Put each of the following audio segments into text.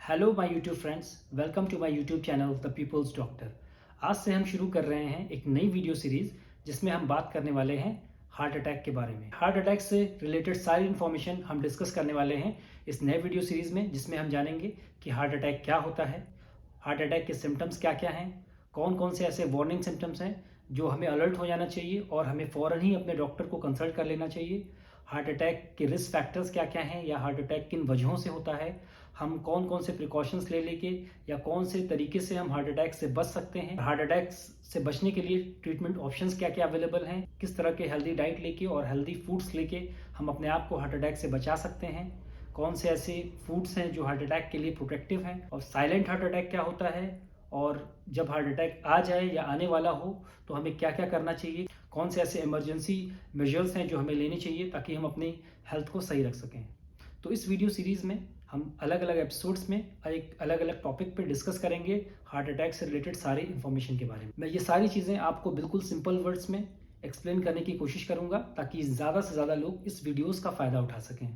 Hello my YouTube friends, welcome to my YouTube channel the people's doctor. आज से हम शुरू कर रहे हैं एक नई वीडियो सीरीज जिसमें हम बात करने वाले हैं हार्ट अटैक के बारे में। हार्ट अटैक से रिलेटेड सारी इन्फॉर्मेशन हम डिस्कस करने वाले हैं इस नए वीडियो सीरीज में, जिसमें हम जानेंगे कि हार्ट अटैक क्या होता है, हार्ट अटैक के सिम्टम्स क्या क्या हैं, कौन कौन से ऐसे वार्निंग सिम्टम्स हैं जो हमें अलर्ट हो जाना चाहिए और हमें फ़ौरन ही अपने डॉक्टर को कंसल्ट कर लेना चाहिए। हार्ट अटैक के रिस्क फैक्टर्स क्या क्या हैं या हार्ट अटैक किन वजहों से होता है, हम कौन कौन से प्रिकॉशंस ले लेके या कौन से तरीके से हम हार्ट अटैक से बच सकते हैं, हार्ट अटैक से बचने के लिए ट्रीटमेंट ऑप्शंस क्या क्या अवेलेबल हैं, किस तरह के हेल्दी डाइट लेके और हेल्दी फूड्स लेके हम अपने आप को हार्ट अटैक से बचा सकते हैं, कौन से ऐसे फूड्स हैं जो हार्ट अटैक के लिए प्रोटेक्टिव हैं, और साइलेंट हार्ट अटैक क्या होता है, और जब हार्ट अटैक आ जाए या आने वाला हो तो हमें क्या क्या करना चाहिए, कौन से ऐसे इमरजेंसी मेजर्स हैं जो हमें लेने चाहिए ताकि हम अपनी हेल्थ को सही रख सकें। तो इस वीडियो सीरीज़ में हम अलग अलग एपिसोड्स में एक अलग अलग टॉपिक पे डिस्कस करेंगे हार्ट अटैक से रिलेटेड सारी इन्फॉर्मेशन के बारे में। मैं ये सारी चीज़ें आपको बिल्कुल सिंपल वर्ड्स में एक्सप्लेन करने की कोशिश करूंगा ताकि ज़्यादा से ज़्यादा लोग इस वीडियोस का फ़ायदा उठा सकें।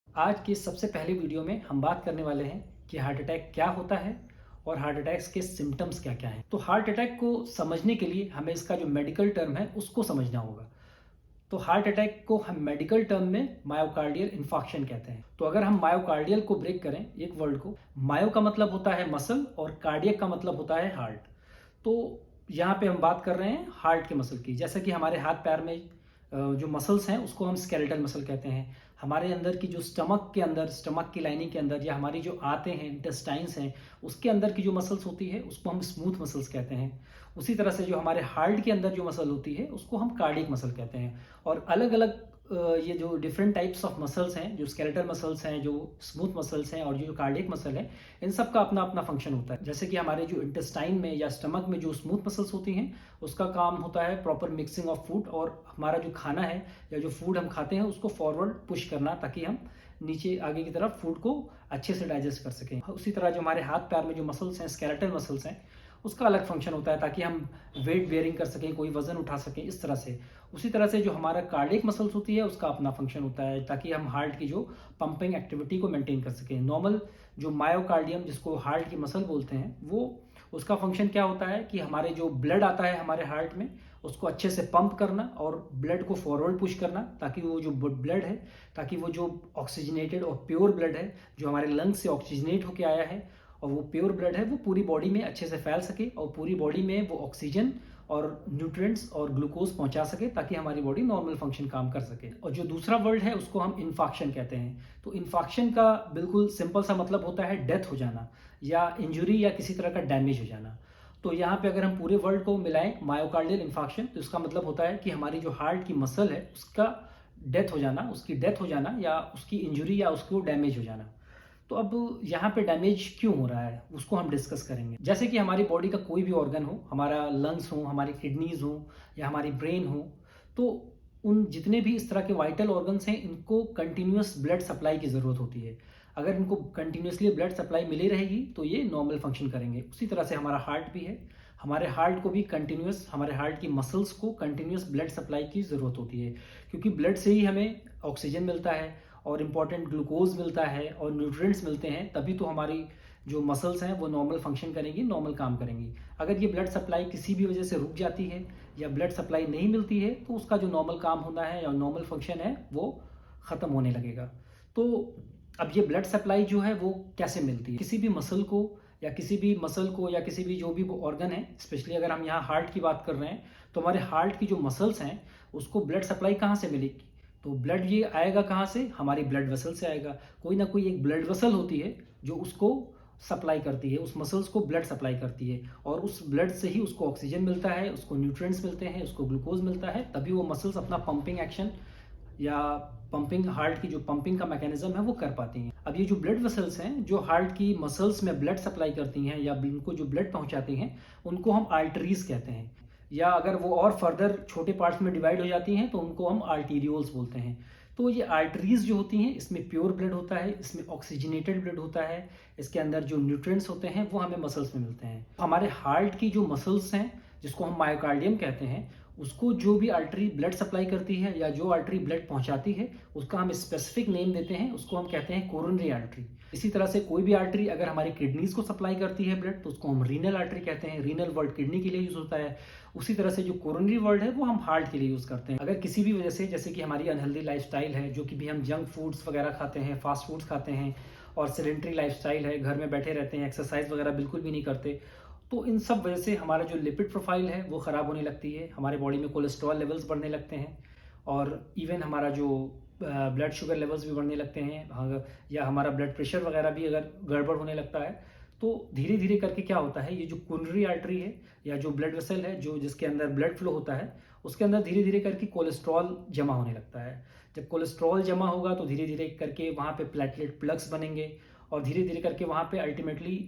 आज की सबसे पहले वीडियो में हम बात करने वाले हैं कि हार्ट अटैक क्या होता है और हार्ट अटैक्स के सिम्टम्स क्या क्या हैं। तो हार्ट अटैक को समझने के लिए हमें इसका जो मेडिकल टर्म है उसको समझना होगा। तो हार्ट अटैक को हम मेडिकल टर्म में मायोकार्डियल इन्फार्क्शन कहते हैं। तो अगर हम मायोकार्डियल को ब्रेक करें एक वर्ड को, मायो का मतलब होता है मसल और कार्डियक का मतलब होता है हार्ट। तो यहाँ पे हम बात कर रहे हैं हार्ट के मसल की। जैसे कि हमारे हाथ पैर में जो मसल्स हैं उसको हम स्केलेटल मसल कहते हैं। हमारे अंदर की जो स्टमक के अंदर, स्टमक की लाइनिंग के अंदर, या हमारी जो आते हैं, इंटेस्टाइन्स हैं, उसके अंदर की जो मसल्स होती है उसको हम स्मूथ मसल्स कहते हैं। उसी तरह से जो हमारे हार्ट के अंदर जो मसल होती है उसको हम कार्डियक मसल कहते हैं। और अलग अलग ये जो डिफरेंट टाइप्स ऑफ मसल्स हैं, जो स्केलेटल मसल्स हैं, जो स्मूथ मसल्स हैं और जो कार्डियक मसल है, इन सब का अपना अपना फंक्शन होता है। जैसे कि हमारे जो इंटेस्टाइन में या स्टमक में जो स्मूथ मसल्स होती हैं उसका काम होता है प्रॉपर मिक्सिंग ऑफ फूड, और हमारा जो खाना है या जो फूड हम खाते हैं उसको फॉरवर्ड पुश करना ताकि हम नीचे आगे की तरफ फूड को अच्छे से डाइजेस्ट कर सकें। उसी तरह जो हमारे हाथ पैर में जो मसल्स हैं, स्केलेटल मसल्स हैं, उसका अलग फंक्शन होता है ताकि हम वेट बेयरिंग कर सकें, कोई वजन उठा सकें, इस तरह से। उसी तरह से जो हमारा कार्डियक मसल्स होती है उसका अपना फंक्शन होता है ताकि हम हार्ट की जो पंपिंग एक्टिविटी को मेंटेन कर सकें। नॉर्मल जो मायोकार्डियम, जिसको हार्ट की मसल बोलते हैं, वो उसका फंक्शन क्या होता है कि हमारे जो ब्लड आता है हमारे हार्ट में उसको अच्छे से पंप करना और ब्लड को फॉरवर्ड पुश करना ताकि वो जो ब्लड है, ताकि वो जो ऑक्सीजनेटेड और प्योर ब्लड है जो हमारे लंग्स से ऑक्सीजनेट होकर आया है और वो प्योर ब्लड है, वो पूरी बॉडी में अच्छे से फैल सके और पूरी बॉडी में वो ऑक्सीजन और न्यूट्रिएंट्स और ग्लूकोज पहुंचा सके ताकि हमारी बॉडी नॉर्मल फंक्शन काम कर सके। और जो दूसरा वर्ड है उसको हम इन्फाक्शन कहते हैं। तो इन्फाक्शन का बिल्कुल सिंपल सा मतलब होता है डेथ हो जाना या इंजुरी या किसी तरह का डैमेज हो जाना। तो यहाँ पे अगर हम पूरे वर्ड को मिलाएं, मायोकार्डियल इन्फाक्शन, तो इसका मतलब होता है कि हमारी जो हार्ट की मसल है उसका डेथ हो जाना, उसकी डेथ हो जाना या उसकी इंजुरी या उसको डैमेज हो जाना। तो अब यहाँ पे डैमेज क्यों हो रहा है उसको हम डिस्कस करेंगे। जैसे कि हमारी बॉडी का कोई भी ऑर्गन हो, हमारा लंग्स हो, हमारी किडनीज हो या हमारी ब्रेन हो, तो उन जितने भी इस तरह के वाइटल ऑर्गन्स हैं इनको कंटिन्यूस ब्लड सप्लाई की ज़रूरत होती है। अगर इनको कंटिन्यूसली ब्लड सप्लाई मिली रहेगी तो ये नॉर्मल फंक्शन करेंगे। उसी तरह से हमारा हार्ट भी है, हमारे हार्ट को भी कंटिन्यूस, हमारे हार्ट की मसल्स को कंटिन्यूस ब्लड सप्लाई की ज़रूरत होती है, क्योंकि ब्लड से ही हमें ऑक्सीजन मिलता है और इम्पॉर्टेंट ग्लूकोज मिलता है और न्यूट्रिएंट्स मिलते हैं, तभी तो हमारी जो मसल्स हैं वो नॉर्मल फंक्शन करेंगी, नॉर्मल काम करेंगी। अगर ये ब्लड सप्लाई किसी भी वजह से रुक जाती है या ब्लड सप्लाई नहीं मिलती है तो उसका जो नॉर्मल काम होना है या नॉर्मल फंक्शन है वो ख़त्म होने लगेगा। तो अब ये ब्लड सप्लाई जो है वो कैसे मिलती है किसी भी मसल को, या किसी भी मसल को या किसी भी जो भी वो ऑर्गन है, स्पेशली अगर हम यहाँ हार्ट की बात कर रहे हैं तो हमारे हार्ट की जो मसल्स हैं उसको ब्लड सप्लाई कहाँ से मिलेगी? तो ब्लड ये आएगा कहाँ से? हमारी ब्लड वेसल से आएगा। कोई ना कोई एक ब्लड वेसल होती है जो उसको सप्लाई करती है, उस मसल्स को ब्लड सप्लाई करती है, और उस ब्लड से ही उसको ऑक्सीजन मिलता है, उसको न्यूट्रिएंट्स मिलते हैं, उसको ग्लूकोज मिलता है, तभी वो मसल्स अपना पंपिंग एक्शन या पंपिंग, हार्ट की जो पंपिंग का मैकेनिज्म है वो कर पाती हैं। अब ये जो ब्लड वेसल्स हैं जो हार्ट की मसल्स में ब्लड सप्लाई करती हैं या इनको जो ब्लड पहुंचाती हैं, उनको हम आर्टरीज कहते हैं, या अगर वो और फर्दर छोटे पार्ट्स में डिवाइड हो जाती हैं तो उनको हम आर्टीरियोल्स बोलते हैं। तो ये आर्टरीज जो होती हैं इसमें प्योर ब्लड होता है, इसमें ऑक्सीजनेटेड ब्लड होता है, इसके अंदर जो न्यूट्रिएंट्स होते हैं वो हमें मसल्स में मिलते हैं। हमारे हार्ट की जो मसल्स हैं जिसको हम मायोकार्डियम कहते हैं, उसको जो भी आर्टरी ब्लड सप्लाई करती है या जो आर्टरी ब्लड पहुंचाती है उसका हम स्पेसिफिक नेम देते हैं, उसको हम कहते हैं कोरोनरी आर्टरी। इसी तरह से कोई भी आर्टरी अगर हमारी किडनीज को सप्लाई करती है ब्लड तो उसको हम रीनल आर्टरी कहते हैं। रीनल वर्ड किडनी के लिए यूज होता है। उसी तरह से जो कोरोनरी वर्ड है वो हम हार्ट के लिए यूज करते हैं। अगर किसी भी वजह से, जैसे कि हमारी अनहेल्दी लाइफस्टाइल है, जो कि भी हम जंक फूड्स वगैरह खाते हैं, फास्ट फूड्स खाते हैं और सेडेंट्री लाइफस्टाइल है, घर में बैठे रहते हैं, एक्सरसाइज वगैरह बिल्कुल भी नहीं करते, तो इन सब वजह से हमारा जो लिपिड प्रोफाइल है वो ख़राब होने लगती है। हमारे बॉडी में कोलेस्ट्रॉल लेवल्स बढ़ने लगते हैं और इवन हमारा जो ब्लड शुगर लेवल्स भी बढ़ने लगते हैं, या हमारा ब्लड प्रेशर वगैरह भी अगर गड़बड़ होने लगता है तो धीरे धीरे करके क्या होता है, ये जो कोरोनरी आर्टरी है या जो ब्लड वेसल है जो जिसके अंदर ब्लड फ्लो होता है उसके अंदर धीरे धीरे करके कोलेस्ट्रॉल जमा होने लगता है। जब कोलेस्ट्रॉल जमा होगा तो धीरे धीरे करके वहाँ पे प्लेटलेट प्लग्स बनेंगे और धीरे धीरे करके वहाँ पे अल्टीमेटली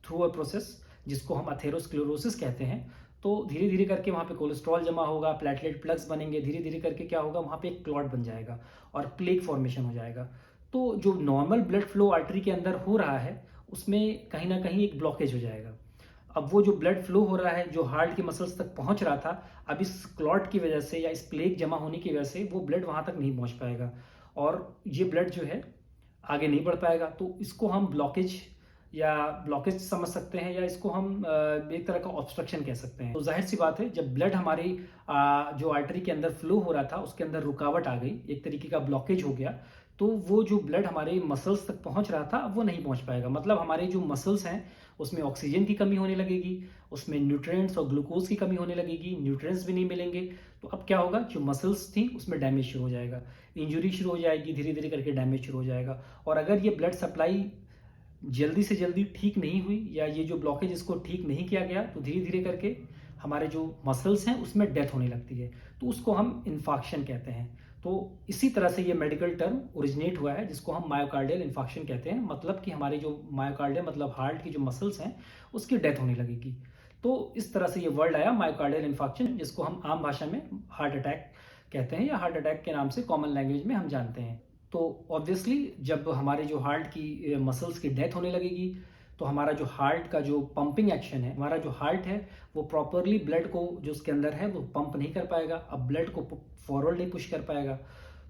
थ्रू अ प्रोसेस जिसको हम अथेरोस्क्लेरोसिस कहते हैं, तो धीरे धीरे करके वहाँ पे कोलेस्ट्रॉल जमा होगा, प्लेटलेट प्लग्स बनेंगे, धीरे धीरे करके क्या होगा, वहाँ पे एक क्लॉट बन जाएगा और प्लेक फॉर्मेशन हो जाएगा। तो जो नॉर्मल ब्लड फ्लो आर्टरी के अंदर हो रहा है उसमें कहीं ना कहीं एक ब्लॉकेज हो जाएगा। अब वो जो ब्लड फ्लो हो रहा है जो हार्ट के मसल्स तक पहुंच रहा था, अब इस क्लॉट की वजह से या इस प्लेक जमा होने की वजह से वो ब्लड वहां तक नहीं पहुंच पाएगा और ये ब्लड जो है आगे नहीं बढ़ पाएगा। तो इसको हम ब्लॉकेज समझ सकते हैं या इसको हम एक तरह का ऑब्स्ट्रक्शन कह सकते हैं। तो जाहिर सी बात है जब ब्लड हमारी जो आर्टरी के अंदर फ्लो हो रहा था उसके अंदर रुकावट आ गई, एक तरीके का ब्लॉकेज हो गया, तो वो जो ब्लड हमारे मसल्स तक पहुंच रहा था अब वो नहीं पहुंच पाएगा। मतलब हमारे जो मसल्स हैं उसमें ऑक्सीजन की कमी होने लगेगी, उसमें न्यूट्रिएंट्स और ग्लूकोज की कमी होने लगेगी, न्यूट्रिएंट्स भी नहीं मिलेंगे। तो अब क्या होगा, जो मसल्स थी उसमें डैमेज शुरू हो जाएगा, इंजुरी शुरू हो जाएगी, धीरे धीरे करके डैमेज शुरू हो जाएगा। और अगर ये ब्लड सप्लाई जल्दी से जल्दी ठीक नहीं हुई या ये जो ब्लॉकेज इसको ठीक नहीं किया गया तो धीरे धीरे करके हमारे जो मसल्स हैं उसमें डेथ होने लगती है, तो उसको हम इन्फाक्शन कहते हैं। तो इसी तरह से ये मेडिकल टर्म ओरिजिनेट हुआ है जिसको हम मायोकार्डियल इन्फाक्शन कहते हैं। मतलब कि हमारे जो मायोकार्डियल मतलब हार्ट की जो मसल्स हैं उसकी डेथ होने लगेगी। तो इस तरह से ये वर्ड आया मायोकार्डियल इन्फाक्शन, जिसको हम आम भाषा में हार्ट अटैक कहते हैं या हार्ट अटैक के नाम से कॉमन लैंग्वेज में हम जानते हैं। तो ऑब्वियसली जब हमारे जो हार्ट की मसल्स की डेथ होने लगेगी तो हमारा जो हार्ट का जो पंपिंग एक्शन है, हमारा जो हार्ट है वो प्रॉपरली ब्लड को जो उसके अंदर है वो पंप नहीं कर पाएगा, अब ब्लड को फॉरवर्ड नहीं पुश कर पाएगा।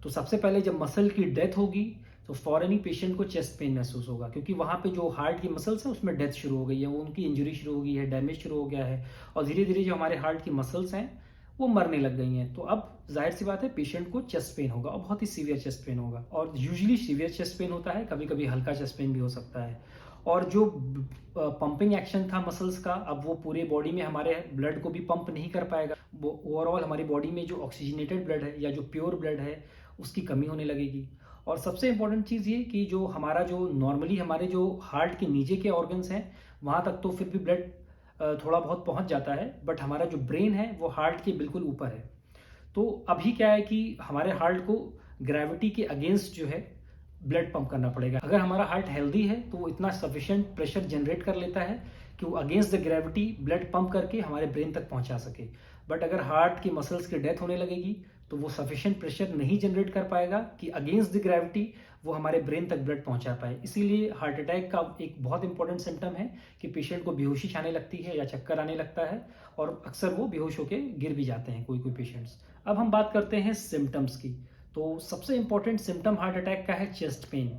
तो सबसे पहले जब मसल की डेथ होगी तो फॉरन ही पेशेंट को चेस्ट पेन महसूस होगा, क्योंकि वहाँ पे जो हार्ट की मसल्स है उसमें डेथ शुरू हो गई है, वो उनकी इंजरी शुरू हो गई है, डैमेज शुरू हो गया है और धीरे धीरे जो हमारे हार्ट की मसल्स हैं वो मरने लग गई हैं। तो अब जाहिर सी बात है पेशेंट को चेस्ट पेन होगा और बहुत ही सीवियर चेस्ट पेन होगा और यूजुअली सीवियर चेस्ट पेन होता है, कभी कभी हल्का चेस्ट पेन भी हो सकता है। और जो पंपिंग एक्शन था मसल्स का अब वो पूरे बॉडी में हमारे ब्लड को भी पंप नहीं कर पाएगा। वो ओवरऑल हमारी बॉडी में जो ऑक्सीजनेटेड ब्लड है या जो प्योर ब्लड है उसकी कमी होने लगेगी। और सबसे इंपॉर्टेंट चीज़ ये कि जो हमारा जो नॉर्मली हमारे जो हार्ट के नीचे के ऑर्गन्स हैं वहाँ तक तो फिर भी ब्लड थोड़ा बहुत पहुंच जाता है, बट हमारा जो ब्रेन है वो हार्ट के बिल्कुल ऊपर है। तो अभी क्या है कि हमारे हार्ट को ग्रेविटी के अगेंस्ट जो है ब्लड पंप करना पड़ेगा। अगर हमारा हार्ट हेल्दी है तो वो इतना सफिशिएंट प्रेशर जनरेट कर लेता है कि वो against the gravity blood pump करके हमारे ब्रेन तक पहुंचा सके। बट अगर हार्ट की मसल्स की डेथ होने लगेगी तो वो सफिशिएंट प्रेशर नहीं जनरेट कर पाएगा कि अगेंस्ट द ग्रेविटी वो हमारे ब्रेन तक ब्लड पहुंचा पाए। इसीलिए हार्ट अटैक का एक बहुत इंपॉर्टेंट सिम्टम है कि पेशेंट को बेहोशी आने लगती है या चक्कर आने लगता है और अक्सर वो बेहोश होकर गिर भी जाते हैं कोई पेशेंट्स। अब हम बात करते हैं सिम्टम्स की। तो सबसे इंपॉर्टेंट सिम्टम हार्ट अटैक का है चेस्ट पेन,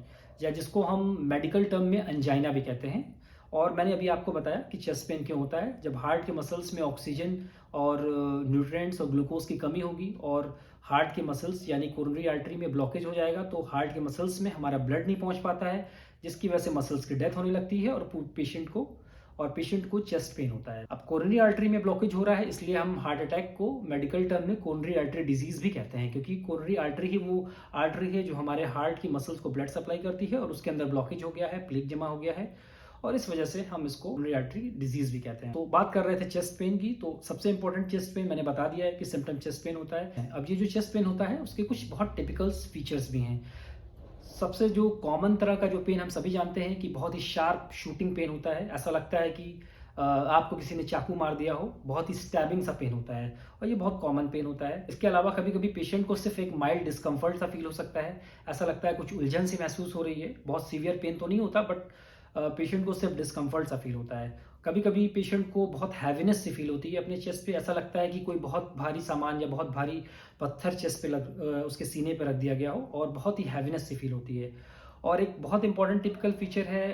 या जिसको हम मेडिकल टर्म में अंजाइना भी कहते हैं। और मैंने अभी आपको बताया कि चेस्ट पेन क्यों होता है, जब हार्ट के मसल्स में ऑक्सीजन और न्यूट्रिएंट्स और ग्लूकोज की कमी होगी और हार्ट के मसल्स यानी कोरोनरी आर्टरी में ब्लॉकेज हो जाएगा तो हार्ट के मसल्स में हमारा ब्लड नहीं पहुंच पाता है, जिसकी वजह से मसल्स की डेथ होने लगती है और पेशेंट को चेस्ट पेन होता है। अब कोरोनरी आर्टरी में ब्लॉकेज हो रहा है इसलिए हम हार्ट अटैक को मेडिकल टर्म में कोरोनरी आर्टरी डिजीज भी कहते हैं, क्योंकि कोरोनरी आर्टरी ही वो आर्टरी है जो हमारे हार्ट की मसल्स को ब्लड सप्लाई करती है और उसके अंदर ब्लॉकेज हो गया है, प्लेक जमा हो गया है और इस वजह से हम इसको कोरोनरी आर्टरी डिजीज भी कहते हैं। तो बात कर रहे थे चेस्ट पेन की, तो सबसे इंपॉर्टेंट चेस्ट पेन मैंने बता दिया है कि सिम्टम चेस्ट पेन होता है। अब ये जो चेस्ट पेन होता है उसके कुछ बहुत टिपिकल फीचर्स भी हैं। सबसे जो कॉमन तरह का जो पेन हम सभी जानते हैं कि बहुत ही शार्प शूटिंग पेन होता है, ऐसा लगता है कि आपको किसी ने चाकू मार दिया हो, बहुत ही स्टैबिंग सा पेन होता है और ये बहुत कॉमन पेन होता है। इसके अलावा कभी कभी पेशेंट को सिर्फ एक माइल्ड डिस्कम्फर्ट सा फील हो सकता है, ऐसा लगता है कुछ उलझन सी महसूस हो रही है, बहुत सीवियर पेन तो नहीं होता बट पेशेंट को सिर्फ डिस्कम्फर्ट सा फील होता है। कभी कभी पेशेंट को बहुत हैवीनेस सी फील होती है अपने चेस्ट पे, ऐसा लगता है कि कोई बहुत भारी सामान या बहुत भारी पत्थर चेस्ट पे उसके सीने पे रख दिया गया हो, और बहुत ही हैवीनेस सी फील होती है। और एक बहुत इंपॉर्टेंट टिपिकल फीचर है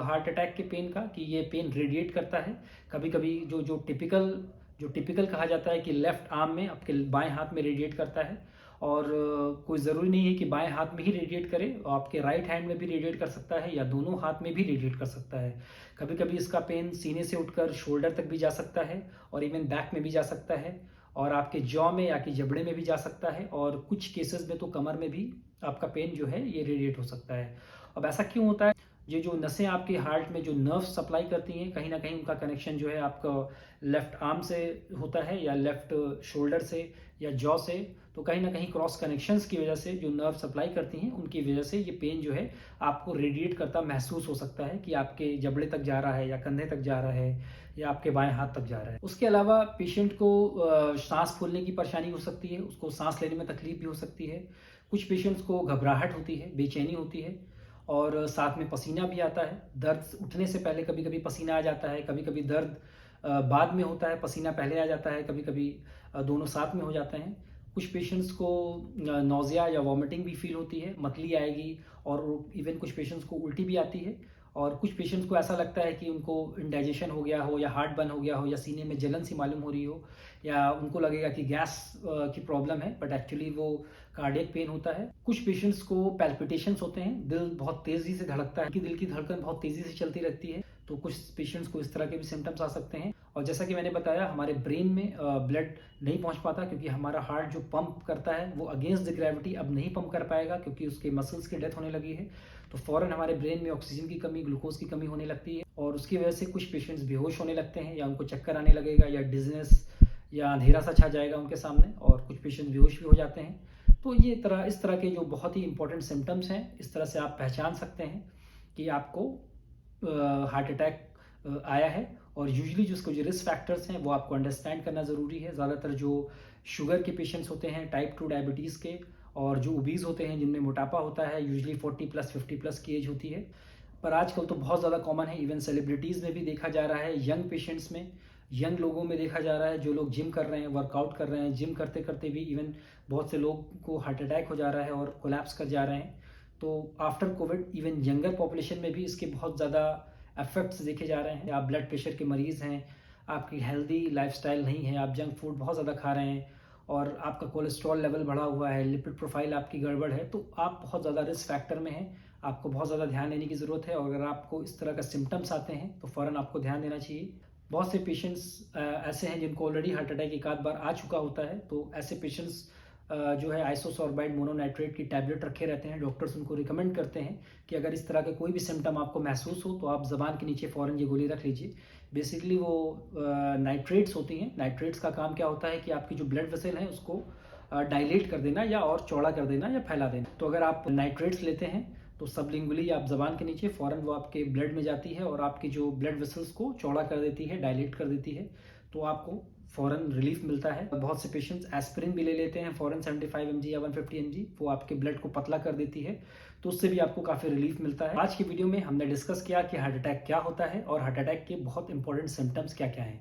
हार्ट अटैक के पेन का कि ये पेन रेडिएट करता है। कभी कभी जो टिपिकल कहा जाता है कि लेफ्ट आर्म में, आपके बाएं हाथ में रेडिएट करता है, और कोई ज़रूरी नहीं है कि बाएं हाथ में ही रेडिएट करे, आपके राइट हैंड में भी रेडिएट कर सकता है या दोनों हाथ में भी रेडिएट कर सकता है। कभी कभी इसका पेन सीने से उठकर शोल्डर तक भी जा सकता है, और इवन बैक में भी जा सकता है, और आपके जॉ में या कि जबड़े में भी जा सकता है, और कुछ केसेस में तो कमर में भी आपका पेन जो है ये रेडिएट हो सकता है। अब ऐसा क्यों होता है? ये जो नसें आपके हार्ट में जो नर्व सप्लाई करती हैं, कहीं ना कहीं उनका कनेक्शन जो है आपका लेफ्ट आर्म से होता है या लेफ्ट शोल्डर से या जॉ से। तो कहीं ना कहीं क्रॉस कनेक्शंस की वजह से जो नर्व सप्लाई करती हैं उनकी वजह से ये पेन जो है आपको रेडिएट करता महसूस हो सकता है कि आपके जबड़े तक जा रहा है या कंधे तक जा रहा है या आपके बाएं हाथ तक जा रहा है। उसके अलावा पेशेंट को सांस फूलने की परेशानी हो सकती है, उसको सांस लेने में तकलीफ भी हो सकती है। कुछ पेशेंट्स को घबराहट होती है, बेचैनी होती है, और साथ में पसीना भी आता है। दर्द उठने से पहले कभी कभी पसीना आ जाता है, कभी कभी दर्द बाद में होता है, पसीना पहले आ जाता है, कभी कभी दोनों साथ में हो जाते हैं। कुछ पेशेंट्स को नौजिया या वॉमिटिंग भी फील होती है, मतली आएगी, और इवन कुछ पेशेंट्स को उल्टी भी आती है। और कुछ पेशेंट्स को ऐसा लगता है कि उनको इंडाइजेशन हो गया हो, या हार्ट बंद हो गया हो, या सीने में जलन सी मालूम हो रही हो, या उनको लगेगा कि गैस की प्रॉब्लम है, बट एक्चुअली वो कार्डियक पेन होता है। कुछ पेशेंट्स को पैल्पिटेशंस होते हैं, दिल बहुत तेजी से धड़कता है, कि दिल की धड़कन बहुत तेजी से चलती रहती है। तो कुछ पेशेंट्स को इस तरह के भी सिम्टम्स आ सकते हैं। और जैसा कि मैंने बताया, हमारे ब्रेन में ब्लड नहीं पहुंच पाता, क्योंकि हमारा हार्ट जो पंप करता है वो अगेंस्ट द ग्रेविटी अब नहीं पंप कर पाएगा, क्योंकि उसके मसल्स की डेथ होने लगी है। तो फौरन हमारे ब्रेन में ऑक्सीजन की कमी, ग्लूकोज की कमी होने लगती है, और उसकी वजह से कुछ पेशेंट्स बेहोश होने लगते हैं, या उनको चक्कर आने लगेगा, या डिजनेस या अंधेरा सा छा जाएगा उनके सामने, और कुछ पेशेंट्स बेहोश भी हो जाते हैं। तो ये इस तरह के जो बहुत ही इंपॉर्टेंट सिम्टम्स हैं, इस तरह से आप पहचान सकते हैं कि आपको हार्ट अटैक आया है। और यूजली जो रिस्क फैक्टर्स हैं वो आपको अंडरस्टैंड करना ज़रूरी है। ज़्यादातर जो शुगर के पेशेंट्स होते हैं, टाइप 2 डायबिटीज़ के, और जो ओबीज होते हैं जिनमें मोटापा होता है, यूजली 40+, 50+ की एज होती है। पर आजकल तो बहुत ज़्यादा कॉमन है, इवन सेलिब्रिटीज़ में भी देखा जा रहा है, यंग पेशेंट्स में, यंग लोगों में देखा जा रहा है, जो लोग जिम कर रहे हैं, वर्कआउट कर रहे हैं, जिम करते करते भी इवन बहुत से लोग को हार्ट अटैक हो जा रहा है और कोलैप्स कर जा रहे हैं। तो after Covid even younger population में भी इसके बहुत ज़्यादा इफेक्ट्स देखे जा रहे हैं। आप ब्लड प्रेशर के मरीज़ हैं, आपकी हेल्दी लाइफस्टाइल नहीं है, आप जंक फूड बहुत ज़्यादा खा रहे हैं, और आपका कोलेस्ट्रॉल लेवल बढ़ा हुआ है, लिपिड प्रोफाइल आपकी गड़बड़ है, तो आप बहुत ज़्यादा रिस्क फैक्टर में हैं। आपको बहुत ज़्यादा ध्यान देने की ज़रूरत है, और अगर आपको इस तरह का सिम्टम्स आते हैं तो फ़ौरन आपको ध्यान देना चाहिए। बहुत से पेशेंट्स ऐसे हैं जिनको ऑलरेडी हार्ट अटैक एक आध बार आ चुका होता है, तो ऐसे पेशेंट्स जो है आइसोसॉर्बाइड मोनोनाइट्रेट की टैबलेट रखे रहते हैं। डॉक्टर्स उनको रिकमेंड करते हैं कि अगर इस तरह के कोई भी सिम्टम आपको महसूस हो तो आप ज़बान के नीचे फ़ौरन ये गोली रख लीजिए। बेसिकली वो नाइट्रेट्स होती हैं। नाइट्रेट्स का काम क्या होता है कि आपकी जो ब्लड वेसल है उसको डायलेट कर देना, या और चौड़ा कर देना, या फैला देना। तो अगर आप नाइट्रेट्स लेते हैं तो सबलिंगुअली आप जबान के नीचे फ़ौरन वो आपके ब्लड में जाती है, और आपकी जो ब्लड वेसल्स को चौड़ा कर देती है, डायलेट कर देती है, तो आपको फ़ौरन रिलीफ मिलता है। बहुत से पेशेंट्स एस्पिरिन भी ले लेते हैं फ़ौरन 75 mg या 150 mg, वो आपके ब्लड को पतला कर देती है, तो उससे भी आपको काफ़ी रिलीफ मिलता है। आज की वीडियो में हमने डिस्कस किया कि हार्ट अटैक क्या होता है और हार्ट अटैक के बहुत इंपॉर्टेंट सिम्टम्स क्या क्या हैं।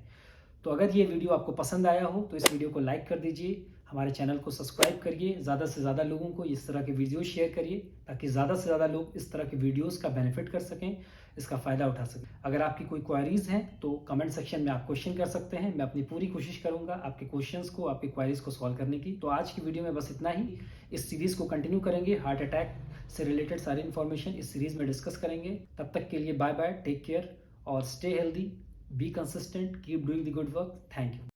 तो अगर ये वीडियो आपको पसंद आया हो तो इस वीडियो को लाइक कर दीजिए, हमारे चैनल को सब्सक्राइब करिए, ज़्यादा से ज़्यादा लोगों को इस तरह के वीडियो शेयर करिए, ताकि ज़्यादा से ज़्यादा लोग इस तरह के वीडियोस का बेनिफिट कर सकें, इसका फ़ायदा उठा सकें। अगर आपकी कोई क्वारीज़ हैं तो कमेंट सेक्शन में आप क्वेश्चन कर सकते हैं। मैं अपनी पूरी कोशिश करूंगा आपके क्वेश्चंस को, आपकी क्वारीज़ को सॉल्व करने की। तो आज की वीडियो में बस इतना ही। इस सीरीज़ को कंटिन्यू करेंगे, हार्ट अटैक से रिलेटेड सारी इन्फॉर्मेशन इस सीरीज़ में डिस्कस करेंगे। तब तक के लिए बाय बाय, टेक केयर और stay healthy, be consistent, keep doing the good work. Thank you.